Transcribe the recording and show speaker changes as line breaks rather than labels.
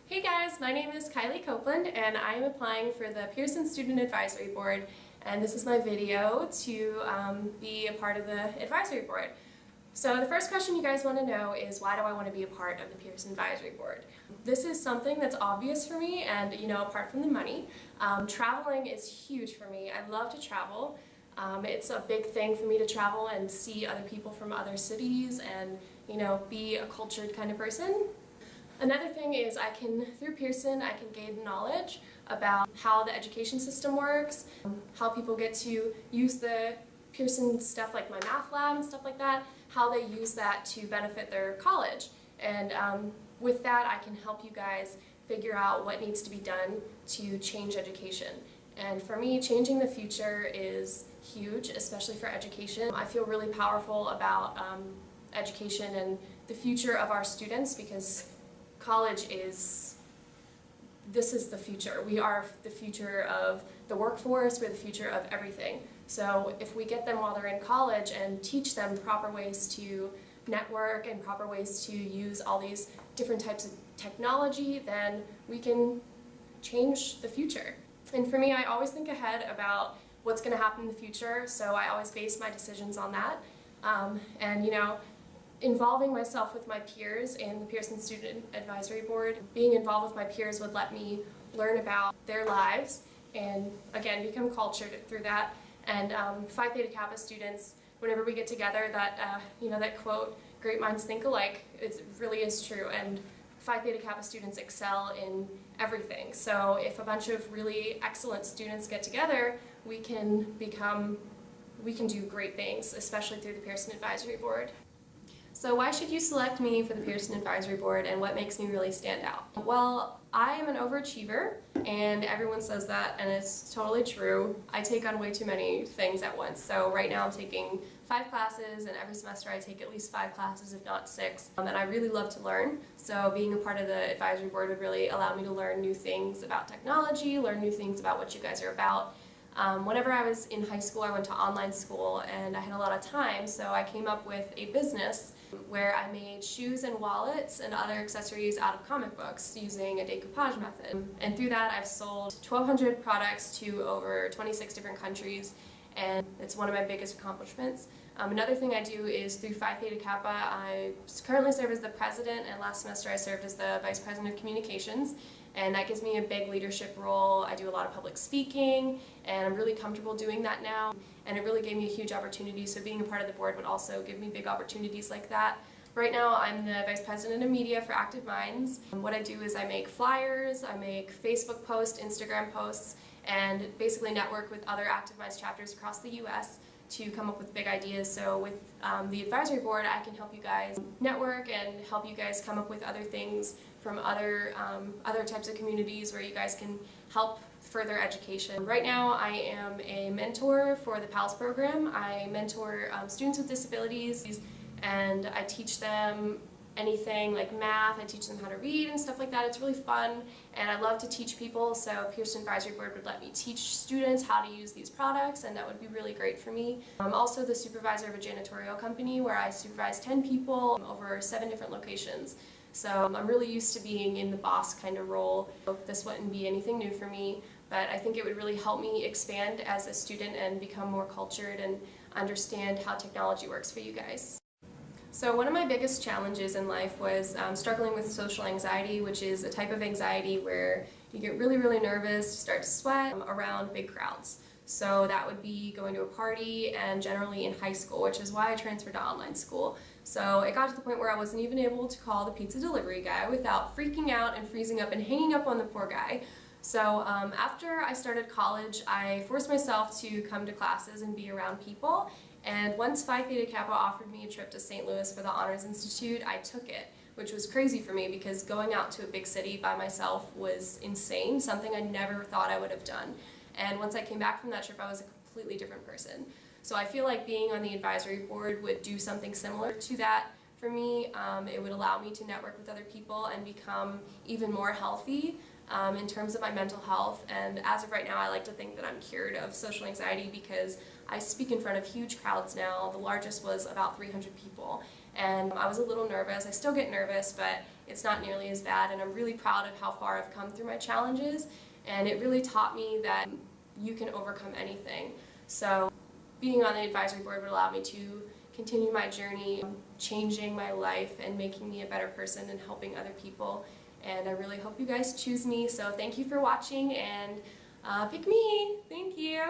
Hey guys, my name is Kylee Copeland and I am applying for the Pearson Student Advisory Board, and this is my video to be a part of the advisory board. So the first question you guys want to know is, why do I want to be a part of the Pearson Advisory Board? This is something that's obvious for me, and apart from the money, traveling is huge for me. I love to travel. It's a big thing for me to travel and see other people from other cities and be a cultured kind of person. Another thing is through Pearson, I can gain knowledge about how the education system works, how people get to use the Pearson stuff like my math lab and stuff like that, how they use that to benefit their college. And with that, I can help you guys figure out what needs to be done to change education. And for me, changing the future is huge, especially for education. I feel really powerful about education and the future of our students, because college is the future. We are the future of the workforce, we're the future of everything. So if we get them while they're in college and teach them proper ways to network and proper ways to use all these different types of technology, then we can change the future. And for me, I always think ahead about what's going to happen in the future, so I always base my decisions on that. Involving myself with my peers in the Pearson Student Advisory Board, being involved with my peers would let me learn about their lives and, again, become cultured through that. And Phi Theta Kappa students, whenever we get together, that quote, "Great minds think alike," it really is true. And Phi Theta Kappa students excel in everything. So if a bunch of really excellent students get together, we can do great things, especially through the Pearson Advisory Board. So why should you select me for the Pearson Advisory Board, and what makes me really stand out? Well, I am an overachiever, and everyone says that, and it's totally true. I take on way too many things at once. So right now I'm taking 5 classes, and every semester I take at least 5 classes, if not 6. And I really love to learn, so being a part of the advisory board would really allow me to learn new things about technology, learn new things about what you guys are about. Whenever I was in high school, I went to online school and I had a lot of time, so I came up with a business where I made shoes and wallets and other accessories out of comic books using a decoupage method. And through that, I've sold 1,200 products to over 26 different countries, and it's one of my biggest accomplishments. Another thing I do is through Phi Theta Kappa, I currently serve as the president, and last semester I served as the vice president of communications, and that gives me a big leadership role. I do a lot of public speaking, and I'm really comfortable doing that now, and it really gave me a huge opportunity, so being a part of the board would also give me big opportunities like that. Right now, I'm the Vice President of Media for Active Minds. What I do is I make flyers, I make Facebook posts, Instagram posts, and basically network with other Active Minds chapters across the U.S. to come up with big ideas. So with the advisory board, I can help you guys network and help you guys come up with other things from other types of communities where you guys can help further education. Right now, I am a mentor for the PALS program. I mentor students with disabilities, and I teach them anything like math. I teach them how to read and stuff like that. It's really fun, and I love to teach people, so Pearson Advisory Board would let me teach students how to use these products, and that would be really great for me. I'm also the supervisor of a janitorial company where I supervise 10 people over 7 different locations. So I'm really used to being in the boss kind of role. This wouldn't be anything new for me, but I think it would really help me expand as a student and become more cultured and understand how technology works for you guys. So one of my biggest challenges in life was struggling with social anxiety, which is a type of anxiety where you get really, really nervous, start to sweat around big crowds. So that would be going to a party, and generally in high school, which is why I transferred to online school. So it got to the point where I wasn't even able to call the pizza delivery guy without freaking out and freezing up and hanging up on the poor guy. So after I started college, I forced myself to come to classes and be around people. And once Phi Theta Kappa offered me a trip to St. Louis for the Honors Institute, I took it, which was crazy for me because going out to a big city by myself was insane, something I never thought I would have done. And once I came back from that trip, I was a completely different person. So I feel like being on the advisory board would do something similar to that for me. It would allow me to network with other people and become even more healthy in terms of my mental health. And as of right now, I like to think that I'm cured of social anxiety because I speak in front of huge crowds now. The largest was about 300 people. And I was a little nervous. I still get nervous, but it's not nearly as bad, and I'm really proud of how far I've come through my challenges, and it really taught me that you can overcome anything. So being on the advisory board would allow me to continue my journey, changing my life and making me a better person and helping other people. And I really hope you guys choose me. So thank you for watching, and pick me. Thank you.